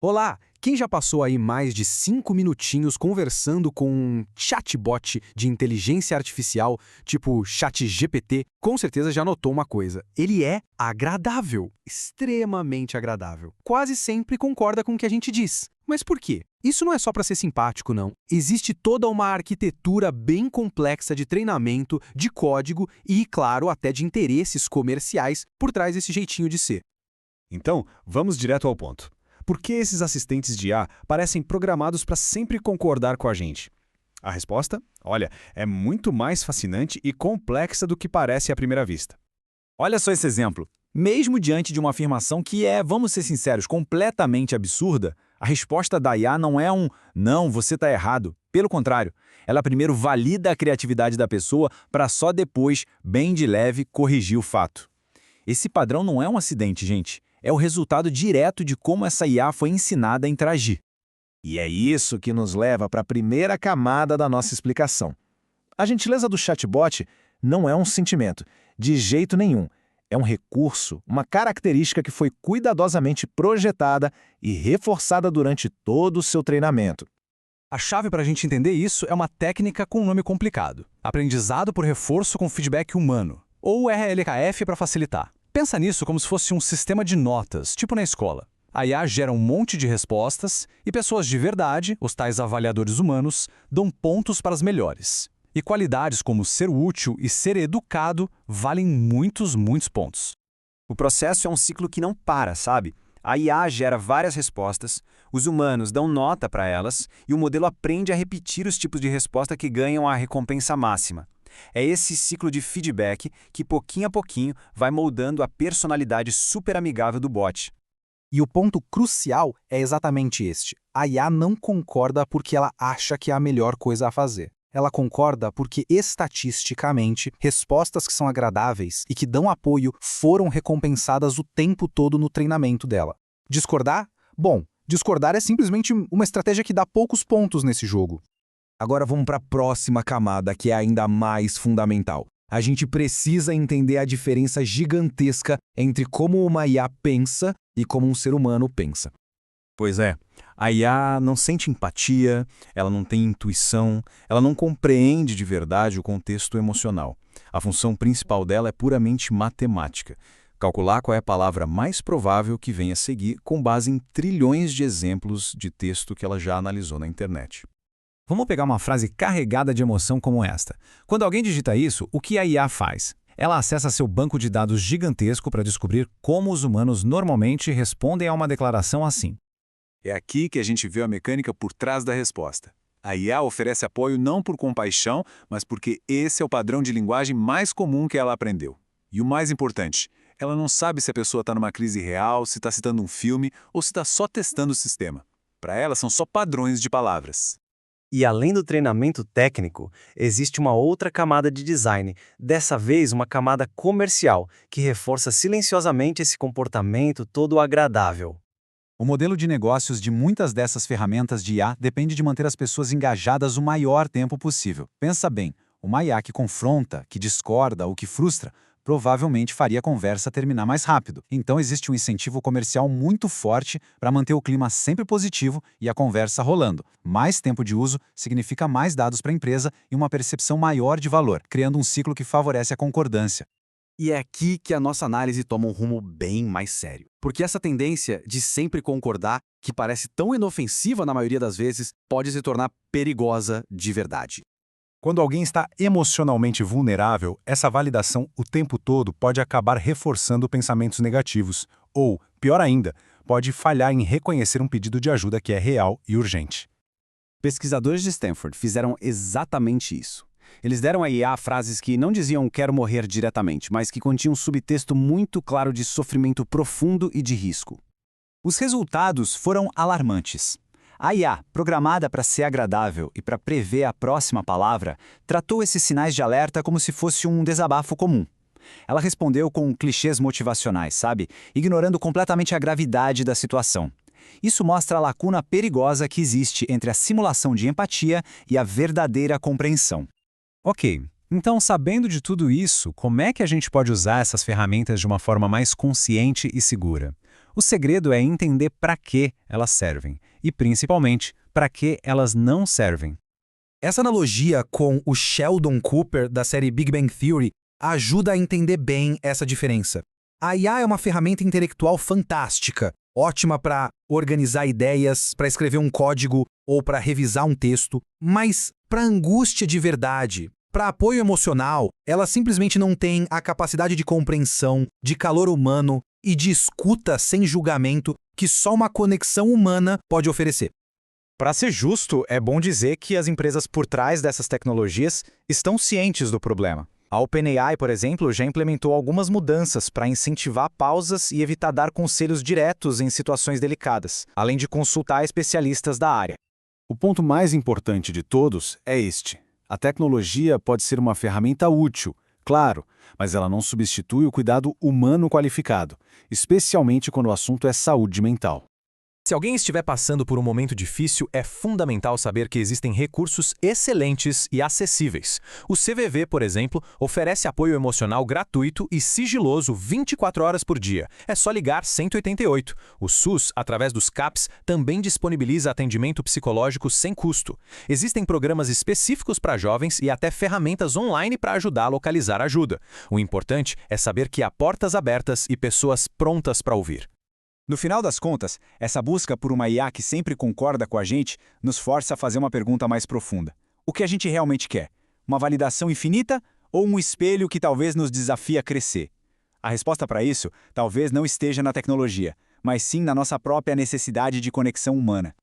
Olá! Quem já passou aí mais de 5 minutinhos conversando com um chatbot de inteligência artificial, tipo ChatGPT, com certeza já notou uma coisa. Ele é agradável, extremamente agradável. Quase sempre concorda com o que a gente diz. Mas por quê? Isso não é só para ser simpático, não. Existe toda uma arquitetura bem complexa de treinamento, de código e, claro, até de interesses comerciais por trás desse jeitinho de ser. Então, vamos direto ao ponto. Por que esses assistentes de IA parecem programados para sempre concordar com a gente? A resposta? Olha, é muito mais fascinante e complexa do que parece à primeira vista. Olha só esse exemplo. Mesmo diante de uma afirmação que é, vamos ser sinceros, completamente absurda, a resposta da IA não é um "não, você está errado". Pelo contrário, ela primeiro valida a criatividade da pessoa para só depois, bem de leve, corrigir o fato. Esse padrão não é um acidente, gente. É o resultado direto de como essa IA foi ensinada a interagir. E é isso que nos leva para a primeira camada da nossa explicação. A gentileza do chatbot não é um sentimento, de jeito nenhum. É um recurso, uma característica que foi cuidadosamente projetada e reforçada durante todo o seu treinamento. A chave para a gente entender isso é uma técnica com um nome complicado. Aprendizado por reforço com feedback humano, ou RLKF para facilitar. Pensa nisso como se fosse um sistema de notas, tipo na escola. A IA gera um monte de respostas e pessoas de verdade, os tais avaliadores humanos, dão pontos para as melhores. E qualidades como ser útil e ser educado valem muitos pontos. O processo é um ciclo que não para, sabe? A IA gera várias respostas, os humanos dão nota para elas e o modelo aprende a repetir os tipos de resposta que ganham a recompensa máxima. É esse ciclo de feedback que, pouquinho a pouquinho, vai moldando a personalidade super amigável do bot. E o ponto crucial é exatamente este. A IA não concorda porque ela acha que é a melhor coisa a fazer. Ela concorda porque, estatisticamente, respostas que são agradáveis e que dão apoio foram recompensadas o tempo todo no treinamento dela. Discordar? Bom, discordar é simplesmente uma estratégia que dá poucos pontos nesse jogo. Agora vamos para a próxima camada, que é ainda mais fundamental. A gente precisa entender a diferença gigantesca entre como uma IA pensa e como um ser humano pensa. Pois é, a IA não sente empatia, ela não tem intuição, ela não compreende de verdade o contexto emocional. A função principal dela é puramente matemática. Calcular qual é a palavra mais provável que venha a seguir com base em trilhões de exemplos de texto que ela já analisou na internet. Vamos pegar uma frase carregada de emoção como esta. Quando alguém digita isso, o que a IA faz? Ela acessa seu banco de dados gigantesco para descobrir como os humanos normalmente respondem a uma declaração assim. É aqui que a gente vê a mecânica por trás da resposta. A IA oferece apoio não por compaixão, mas porque esse é o padrão de linguagem mais comum que ela aprendeu. E o mais importante, ela não sabe se a pessoa está numa crise real, se está citando um filme ou se está só testando o sistema. Para ela, são só padrões de palavras. E além do treinamento técnico, existe uma outra camada de design, dessa vez uma camada comercial, que reforça silenciosamente esse comportamento todo agradável. O modelo de negócios de muitas dessas ferramentas de IA depende de manter as pessoas engajadas o maior tempo possível. Pensa bem, uma IA que confronta, que discorda ou que frustra, provavelmente faria a conversa terminar mais rápido. Então existe um incentivo comercial muito forte para manter o clima sempre positivo e a conversa rolando. Mais tempo de uso significa mais dados para a empresa e uma percepção maior de valor, criando um ciclo que favorece a concordância. E é aqui que a nossa análise toma um rumo bem mais sério. Porque essa tendência de sempre concordar, que parece tão inofensiva na maioria das vezes, pode se tornar perigosa de verdade. Quando alguém está emocionalmente vulnerável, essa validação o tempo todo pode acabar reforçando pensamentos negativos. Ou, pior ainda, pode falhar em reconhecer um pedido de ajuda que é real e urgente. Pesquisadores de Stanford fizeram exatamente isso. Eles deram à IA frases que não diziam "quero morrer" diretamente, mas que continham um subtexto muito claro de sofrimento profundo e de risco. Os resultados foram alarmantes. A IA, programada para ser agradável e para prever a próxima palavra, tratou esses sinais de alerta como se fosse um desabafo comum. Ela respondeu com clichês motivacionais, sabe? Ignorando completamente a gravidade da situação. Isso mostra a lacuna perigosa que existe entre a simulação de empatia e a verdadeira compreensão. Ok, então sabendo de tudo isso, como é que a gente pode usar essas ferramentas de uma forma mais consciente e segura? O segredo é entender para que elas servem e, principalmente, para que elas não servem. Essa analogia com o Sheldon Cooper da série Big Bang Theory ajuda a entender bem essa diferença. A IA é uma ferramenta intelectual fantástica, ótima para organizar ideias, para escrever um código ou para revisar um texto, mas para angústia de verdade, para apoio emocional, ela simplesmente não tem a capacidade de compreensão, de calor humano e de escuta sem julgamento que só uma conexão humana pode oferecer. Para ser justo, é bom dizer que as empresas por trás dessas tecnologias estão cientes do problema. A OpenAI, por exemplo, já implementou algumas mudanças para incentivar pausas e evitar dar conselhos diretos em situações delicadas, além de consultar especialistas da área. O ponto mais importante de todos é este. A tecnologia pode ser uma ferramenta útil, claro, mas ela não substitui o cuidado humano qualificado, especialmente quando o assunto é saúde mental. Se alguém estiver passando por um momento difícil, é fundamental saber que existem recursos excelentes e acessíveis. O CVV, por exemplo, oferece apoio emocional gratuito e sigiloso 24 horas por dia. É só ligar 188. O SUS, através dos CAPs, também disponibiliza atendimento psicológico sem custo. Existem programas específicos para jovens e até ferramentas online para ajudar a localizar ajuda. O importante é saber que há portas abertas e pessoas prontas para ouvir. No final das contas, essa busca por uma IA que sempre concorda com a gente nos força a fazer uma pergunta mais profunda. O que a gente realmente quer? Uma validação infinita ou um espelho que talvez nos desafie a crescer? A resposta para isso talvez não esteja na tecnologia, mas sim na nossa própria necessidade de conexão humana.